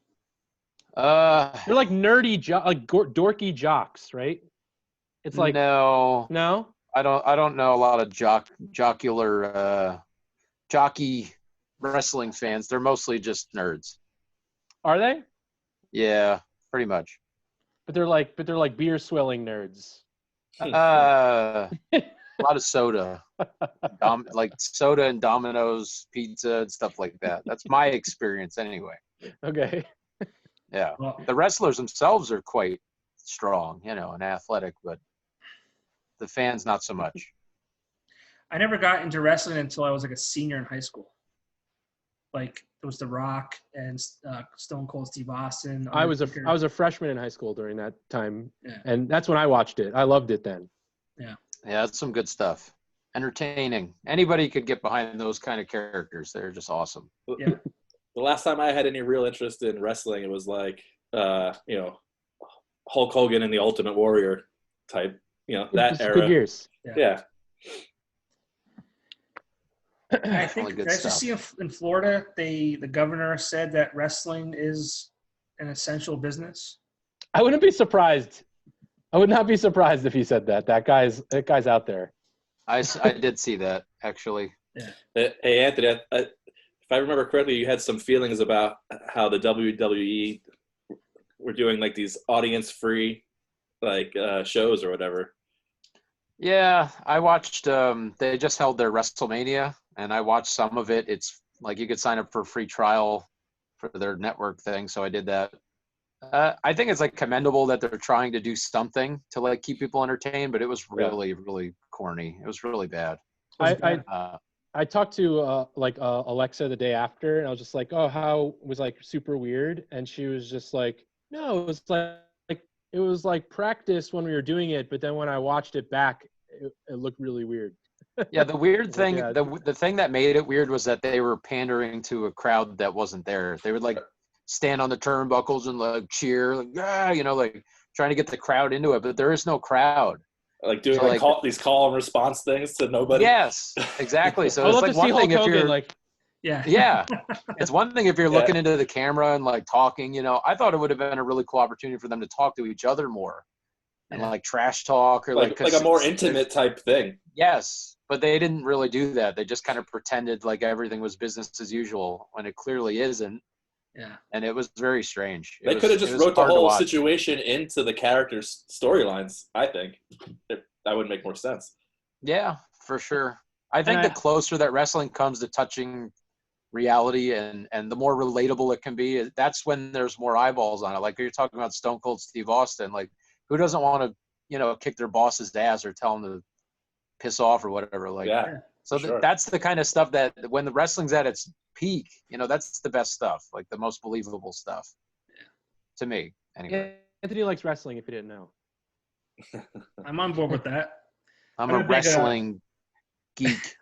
S2: They're like nerdy, dorky jocks, right? It's like
S4: no. I don't know a lot of jockey wrestling fans. They're mostly just nerds.
S2: Are they?
S4: Yeah, pretty much.
S2: But they're like beer swilling nerds.
S4: A lot of soda, like soda and Domino's pizza and stuff like that. That's my experience anyway.
S2: Okay.
S4: Yeah, the wrestlers themselves are quite strong, and athletic, but the fans not so much.
S1: I never got into wrestling until I was like a senior in high school. Like it was The Rock and Stone Cold Steve Austin.
S2: I was a freshman in high school during that time, and that's when I watched it. I loved it then.
S1: Yeah,
S4: that's some good stuff. Entertaining. Anybody could get behind those kind of characters. They're just awesome.
S1: Yeah.
S3: The last time I had any real interest in wrestling, it was like, Hulk Hogan and the Ultimate Warrior type, that era.
S2: Good years.
S3: Yeah.
S1: I think I just see in Florida, the governor said that wrestling is an essential business.
S2: I wouldn't be surprised. I would not be surprised if he said that. That guy's out there.
S4: I did see that actually.
S1: Yeah.
S3: Hey Anthony, if I remember correctly, you had some feelings about how the WWE were doing like these audience-free shows or whatever.
S4: Yeah, I watched. They just held their WrestleMania, and I watched some of it. It's like you could sign up for a free trial for their network thing, so I did that. I think it's like commendable that they're trying to do something to like keep people entertained, but it was really, really corny. It was really bad.
S2: I talked to Alexa the day after, and I was just like, "Oh, how was like super weird?" And she was just like, "No, it was like practice when we were doing it, but then when I watched it back, it looked really weird."
S4: Yeah, the weird thing,
S2: Yeah.
S4: the thing that made it weird was that they were pandering to a crowd that wasn't there. They would like stand on the turnbuckles and like cheer, like, yeah, like trying to get the crowd into it, but there is no crowd.
S3: Like doing
S4: So, like,
S3: these call and response things to nobody.
S4: Yes, exactly. So
S2: I would
S4: it's
S2: love
S4: like
S2: to see
S4: one thing
S2: Hulk
S4: if
S2: Hogan
S4: you're,
S2: like,
S4: yeah, it's one thing if you're
S3: Yeah.
S4: looking into the camera and like talking. I thought it would have been a really cool opportunity for them to talk to each other more and like trash talk or
S3: like a more intimate type thing.
S4: Yes, but they didn't really do that. They just kind of pretended like everything was business as usual when it clearly isn't.
S1: Yeah.
S4: And it was very strange.
S3: They could have just
S4: it was
S3: wrote the
S4: hard to
S3: whole
S4: watch.
S3: situation into the characters' storylines. I think that would make more sense.
S4: Yeah, for sure. I think the closer that wrestling comes to touching reality and the more relatable it can be, that's when there's more eyeballs on it. Like you're talking about Stone Cold Steve Austin. Like, who doesn't want to, kick their boss's ass or tell them to piss off or whatever? Like,
S3: Yeah.
S4: so
S3: sure.
S4: that's the kind of stuff that when the wrestling's at its peak, that's the best stuff, like the most believable stuff.
S1: Yeah.
S4: To me, anyway.
S2: Anthony likes wrestling, if you didn't know.
S1: I'm on board with that.
S4: I'm
S1: I'm
S4: a
S1: a big,
S4: wrestling geek.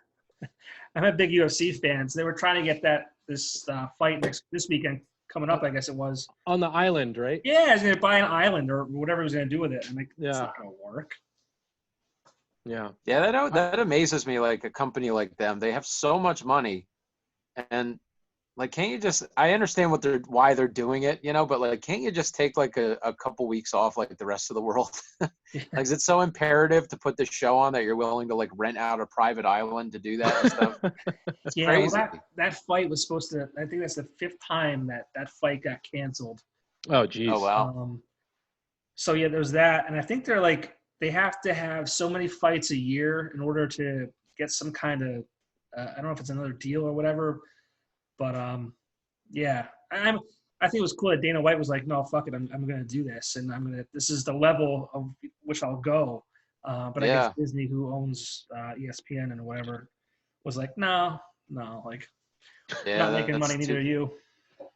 S1: I'm a big UFC fan. So they were trying to get this fight this weekend coming up, I guess it was.
S2: On the island, right?
S1: Yeah, he's going to buy an island or whatever he was going to do with it. I'm like, it's
S2: Yeah.
S1: not going to work.
S2: Yeah.
S4: Yeah, that amazes me. Like a company like them, they have so much money, and like, can't you just? I understand why they're doing it, but like, can't you just take like a couple weeks off, like the rest of the world? Like, is it so imperative to put the show on that you're willing to like rent out a private island to do that and stuff? It's
S1: Yeah,
S4: crazy.
S1: well, that fight was supposed to. I think that's the 5th time that fight got canceled.
S2: Oh, geez.
S4: Oh wow.
S1: So yeah, there's that, and I think they have to have so many fights a year in order to get some kind of I don't know if it's another deal or whatever, but yeah, I think it was cool that Dana White was like, no, fuck it, I'm going to do this, and this is the level of which I'll go. But I guess Disney, who owns ESPN and whatever, was like, no, like, not making money, neither are you.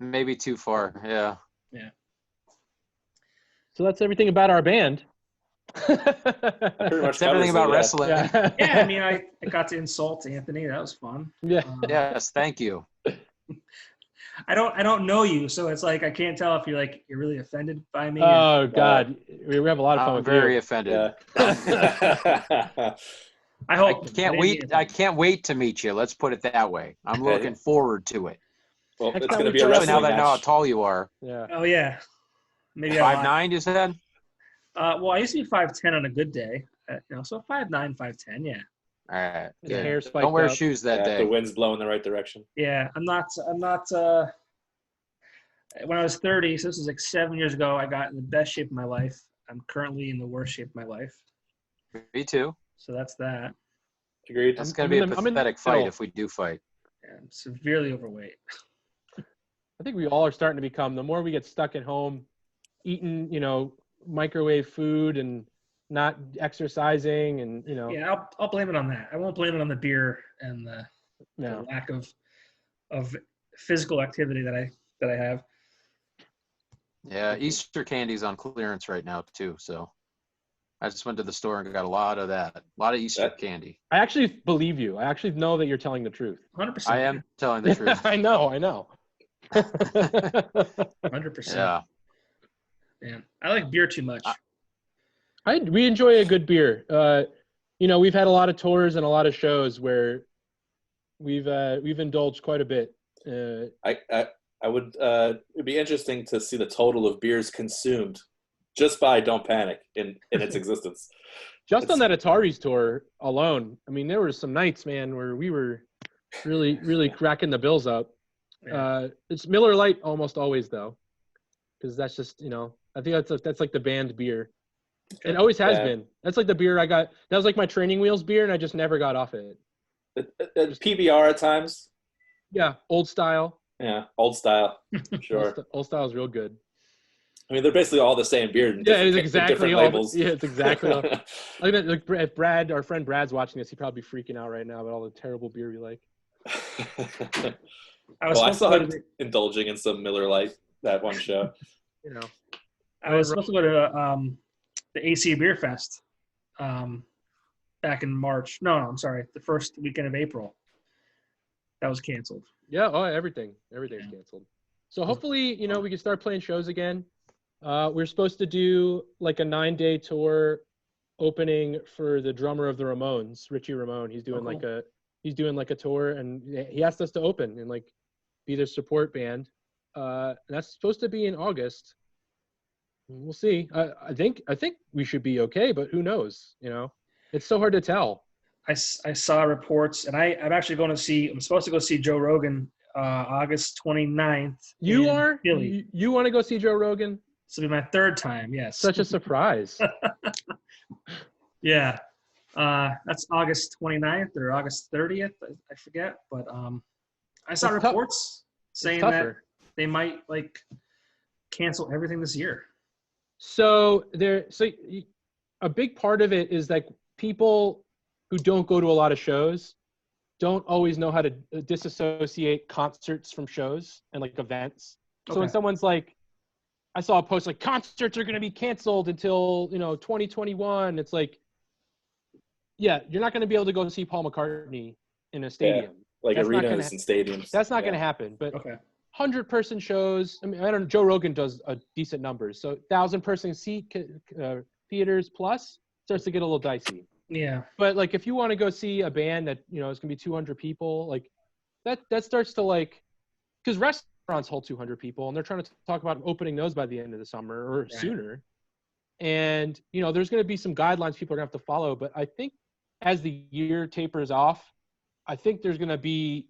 S4: Maybe too far. Yeah.
S1: Yeah.
S2: So that's everything about our band.
S3: Pretty much
S4: It's everything about wrestling.
S2: Yeah.
S1: Yeah, I mean, I got to insult Anthony. That was fun.
S2: Yeah.
S4: Yes, thank you.
S1: I don't know you, so it's like I can't tell if you're really offended by me.
S2: Oh God, we have a lot of fun
S4: I'm
S2: with
S4: very
S2: you.
S4: offended.
S3: Yeah.
S1: I hope.
S4: I can't wait to meet you. Let's put it that way. I'm looking forward to it.
S3: Well,
S2: Next
S3: it's
S2: time
S3: going to
S2: we
S3: be a
S2: try it,
S4: Especially now
S3: wrestling
S4: that I know how
S3: match.
S4: tall you are.
S2: Yeah.
S1: Oh yeah, maybe
S4: 5'9", you said?
S1: Well, I used to be 5'10" on a good day, so 5'9", 5'10", yeah.
S4: All right.
S2: His
S4: Good.
S2: hair spiked
S4: Don't wear
S2: up.
S4: shoes that
S3: Yeah,
S4: day.
S3: the wind's blowing in the right direction.
S1: Yeah, I'm not. When I was 30, so this was like 7 years ago, I got in the best shape of my life. I'm currently in the worst shape of my life.
S4: Me too.
S1: So that's that.
S3: Agreed.
S4: That's going to be a pathetic fight if we do fight.
S1: Yeah, I'm severely overweight.
S2: I think we all are starting to become. The more we get stuck at home, eating, microwave food and not exercising, and
S1: Yeah, I'll blame it on that. I won't blame it on the beer and the
S2: No.
S1: lack of physical activity that I have.
S4: Yeah, Easter candy's on clearance right now too. So I just went to the store and got a lot of that. A lot of Easter candy.
S2: I actually believe you. I actually know that you're telling the truth.
S1: 100%.
S4: I am telling the truth.
S2: I know.
S1: 100%.
S4: Yeah.
S1: Man, I like beer too much.
S2: We enjoy a good beer. We've had a lot of tours and a lot of shows where we've indulged quite a bit.
S3: I would. It'd be interesting to see the total of beers consumed just by Don't Panic in its existence.
S2: Just on that Atari's tour alone, I mean, there were some nights, man, where we were really, really cracking the bills up.
S1: Yeah.
S2: It's Miller Lite almost always, though, because that's just, I think that's like the banned beer. It always has been. That's like the beer I got. That was like my training wheels beer, and I just never got off it.
S3: PBR at times.
S2: Yeah, old style.
S3: Yeah, old style. Sure.
S2: Old style is real good.
S3: I mean, they're basically all the same beer. In
S2: Yeah,
S3: different,
S2: it's
S3: in
S2: exactly
S3: different
S2: all.
S3: labels.
S2: Yeah, it's exactly all. Like if Brad, our friend Brad's watching this, he'd probably be freaking out right now about all the terrible beer we like.
S1: I was
S3: Well, I
S1: supposed
S3: saw
S1: to go
S3: him
S1: to
S3: indulging in some Miller Lite that one show.
S2: You know.
S1: I was supposed to go to the AC Beer Fest back in March. No, I'm sorry, the first weekend of April. That was canceled.
S2: Yeah. Oh, everything's canceled. So hopefully, we can start playing shows again. We're supposed to do like a 9-day tour opening for the drummer of the Ramones, Richie Ramone. He's doing like a tour, and he asked us to open and like be their support band. And that's supposed to be in August. We'll see. I think we should be okay, but who knows? It's so hard to tell.
S1: I saw reports, and I'm supposed to go see Joe Rogan August 29th.
S2: You are?
S1: Philly.
S2: You want to go see Joe Rogan?
S1: This will be my third time, yes.
S2: Such a surprise.
S1: Yeah. That's August 29th or August 30th. I forget. But I saw
S2: It's
S1: reports saying that
S2: tougher.
S1: they might cancel everything this year.
S2: So a big part of it is like people who don't go to a lot of shows don't always know how to disassociate concerts from shows and like events. So when someone's like, I saw a post like concerts are going to be canceled until 2021. It's like, yeah, you're not going to be able to go see Paul McCartney in a stadium.
S3: Like
S2: That's
S3: arenas and stadiums.
S2: That's not going to happen. But 100-person shows. I mean, I don't know. Joe Rogan does a decent numbers. So 1,000-person seat theaters plus starts to get a little dicey.
S1: Yeah.
S2: But like, if you want to go see a band that is going to be 200 people, like that starts to like, because restaurants hold 200 people, and they're trying to talk about opening those by the end of the summer or sooner. And there's going to be some guidelines people are going to have to follow. But I think as the year tapers off, I think there's going to be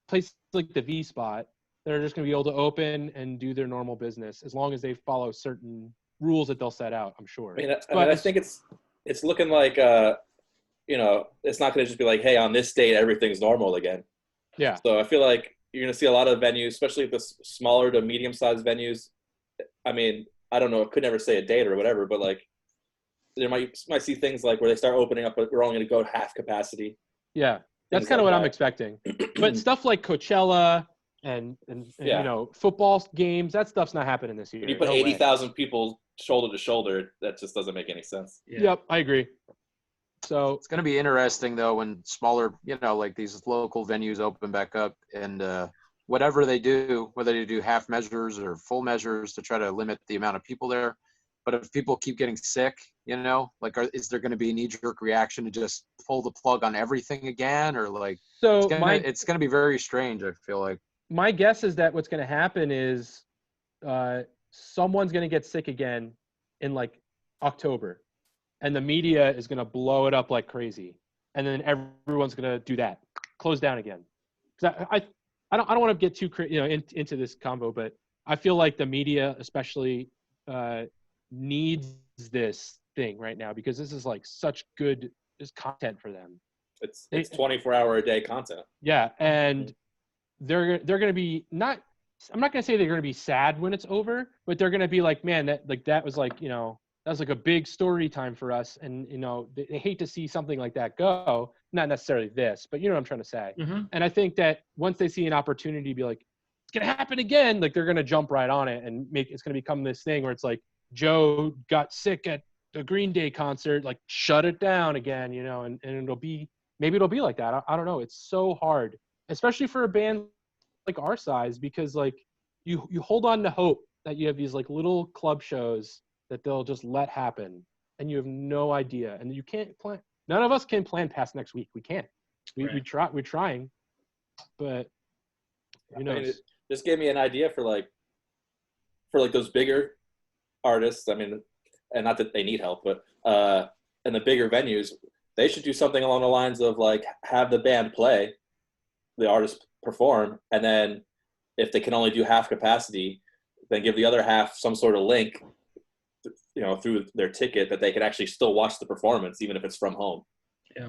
S2: places like the V Spot that are just going to be able to open and do their normal business as long as they follow certain rules that they'll set out, I'm sure.
S3: I think it's looking like it's not going to just be like, hey, on this date everything's normal again.
S2: Yeah.
S3: So I feel like you're going to see a lot of venues, especially the smaller to medium-sized venues. I mean, I don't know, I could never say a date or whatever, but like there might see things like where they start opening up, but we're only going to go half capacity.
S2: Yeah, that's kind of what I'm expecting. But stuff like Coachella and football games, that stuff's not happening this year.
S3: When you put 80,000 people shoulder to shoulder, that just doesn't make any sense.
S2: Yeah. Yep, I agree. So
S4: it's going to be interesting though when smaller, like these local venues open back up, and whatever they do, whether they do half measures or full measures to try to limit the amount of people there. But if people keep getting sick, is there going to be a knee-jerk reaction to just pull the plug on everything again, or like?
S2: So
S4: it's going to be very strange. I feel like.
S2: My guess is that what's going to happen is someone's going to get sick again in like October, and the media is going to blow it up like crazy, and then everyone's going to do that, close down again. Because I don't want to get too into this combo, but I feel like the media especially needs this thing right now because this is like such good content for them.
S3: It's 24-hour-a-day content.
S2: Yeah, and they're going to be not. I'm not going to say they're going to be sad when it's over, but they're going to be like, man, that was like that was like a big story time for us, and they hate to see something like that go. Not necessarily this, but you know what I'm trying to say.
S1: Mm-hmm.
S2: And I think that once they see an opportunity to be like, it's going to happen again, like they're going to jump right on it and it's going to become this thing where it's like Joe got sick at the Green Day concert, like shut it down again, and maybe it'll be like that. I don't know. It's so hard, especially for a band like our size, because like you hold on to hope that you have these like little club shows that they'll just let happen, and you have no idea, and you can't plan. None of us can plan past next week. We can't. We're trying, but who knows?
S3: I mean, this gave me an idea for those bigger artists. I mean, and not that they need help, but and the bigger venues, they should do something along the lines of like have the band play, the artist perform, and then if they can only do half capacity, then give the other half some sort of link, through their ticket that they can actually still watch the performance, even if it's from home.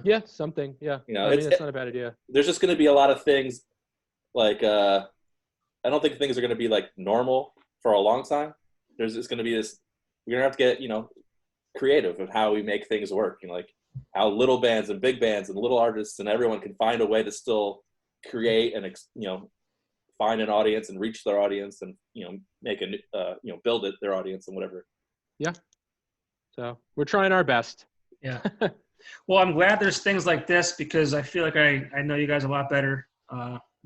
S2: Yeah, something. Yeah. I mean, that's not a bad idea.
S3: There's just going to be a lot of things like, I don't think things are going to be like normal for a long time, it's going to be this. We're going to have to get, you know, creative of how we make things work. You know, like how little bands and big bands and little artists and everyone can find a way to still create and, you know, find an audience and reach their audience and, you know, make a, you know, build it, their audience and whatever.
S2: Yeah. So we're trying our best.
S1: Yeah. Well, I'm glad there's things like this because I feel like I know you guys a lot better.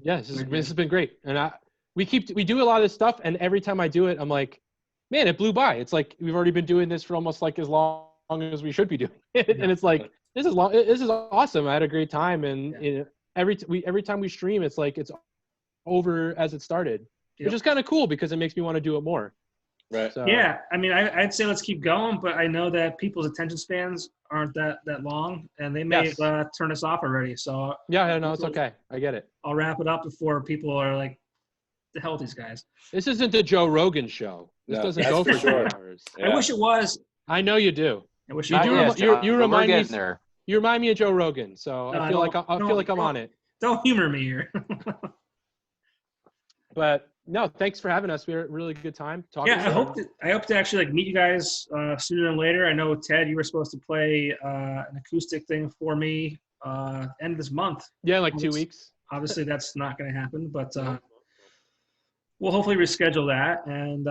S2: Yeah, this has been great. And we do a lot of this stuff, and every time I do it, I'm like, man, it blew by. It's like we've already been doing this for almost like as long as we should be doing it. And it's like, this is awesome. I had a great time, and you know, every time we stream, it's like it's over as it started, which is kind of cool because it makes me want to do it more.
S3: Right.
S2: So,
S1: yeah. I mean, I'd say let's keep going, but I know that people's attention spans aren't that long, and they may turn us off already. So
S2: yeah, no, it's okay. I get it.
S1: I'll wrap it up before people are like, the hell with these guys.
S2: This isn't the Joe Rogan show. This doesn't go for 2 hours.
S1: Yeah. I wish it was.
S2: I know you do.
S1: I wish
S2: you remind me.
S4: There.
S2: You remind me of Joe Rogan, so I feel like I'm on it.
S1: Don't humor me here.
S2: But no, thanks for having us. We had a really good time talking.
S1: Yeah, I hope to actually like meet you guys sooner than later. I know Ted, you were supposed to play an acoustic thing for me end of this month.
S2: Yeah, like 2 weeks.
S1: Obviously, that's not going to happen, but we'll hopefully reschedule that. And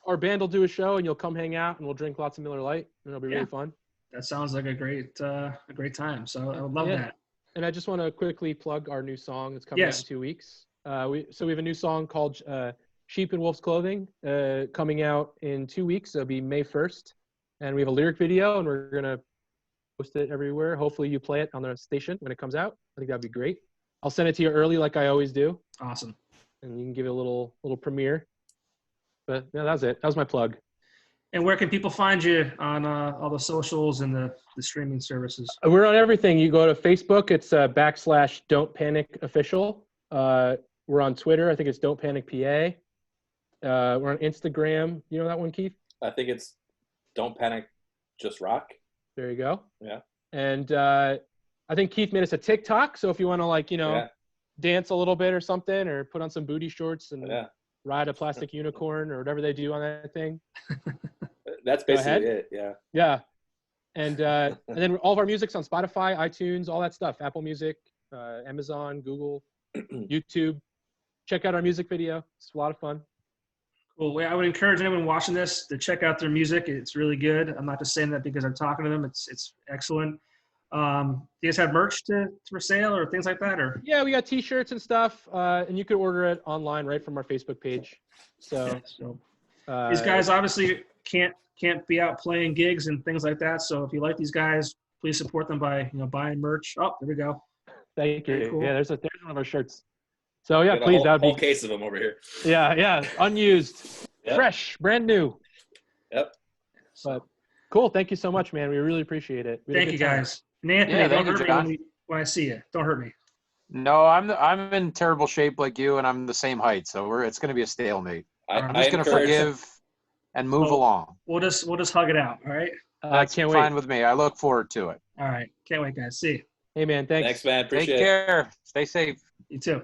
S2: our band will do a show, and you'll come hang out, and we'll drink lots of Miller Lite, and it'll be really fun. That
S1: sounds like a great time. So I would love that.
S2: And I just want to quickly plug our new song that's coming out in 2 weeks. We have a new song called Sheep in Wolf's Clothing coming out in 2 weeks. It'll be May 1st. And we have a lyric video, and we're going to post it everywhere. Hopefully you play it on the station when it comes out. I think that'd be great. I'll send it to you early like I always do.
S1: Awesome.
S2: And you can give it a little premiere. But yeah, that was it. That was my plug.
S1: And where can people find you on all the socials and the streaming services?
S2: We're on everything. You go to Facebook. It's / Don't Panic Official. We're on Twitter. I think it's Don't Panic PA. We're on Instagram. You know that one, Keith?
S3: I think it's Don't Panic, Just Rock.
S2: There you go.
S3: Yeah.
S2: And I think Keith made us a TikTok. So if you want to dance a little bit or something, or put on some booty shorts and ride a plastic unicorn or whatever they do on that thing.
S3: That's basically it. Yeah.
S2: Yeah. And then all of our music's on Spotify, iTunes, all that stuff. Apple Music, Amazon, Google, YouTube. Check out our music video. It's a lot of fun.
S1: Cool. I would encourage anyone watching this to check out their music. It's really good. I'm not just saying that because I'm talking to them. It's excellent. Do you guys have merch for sale or things like that? Or
S2: yeah, we got T-shirts and stuff, and you can order it online right from our Facebook page. So
S1: these guys obviously can't be out playing gigs and things like that. So if you like these guys, please support them by buying merch. Oh, there we go.
S2: Thank you. Cool. Yeah, there's one of our shirts. So yeah, please.
S3: That would be a whole case of them over here.
S2: Yeah, unused, fresh, brand new.
S3: Yep.
S2: But cool. Thank you so much, man. We really appreciate it.
S1: Thank you, guys. And Anthony, don't hurt me when I see you. Don't hurt me.
S4: No, I'm in terrible shape like you, and I'm the same height, so it's going to be a stalemate. I'm just going to forgive and move along.
S1: We'll just hug it out. All right.
S4: That's fine with me. I look forward to it.
S1: All right. Can't wait, guys. See you.
S2: Hey, man. Thanks.
S3: Thanks, man. Appreciate it.
S4: Take care. Stay safe.
S1: You too.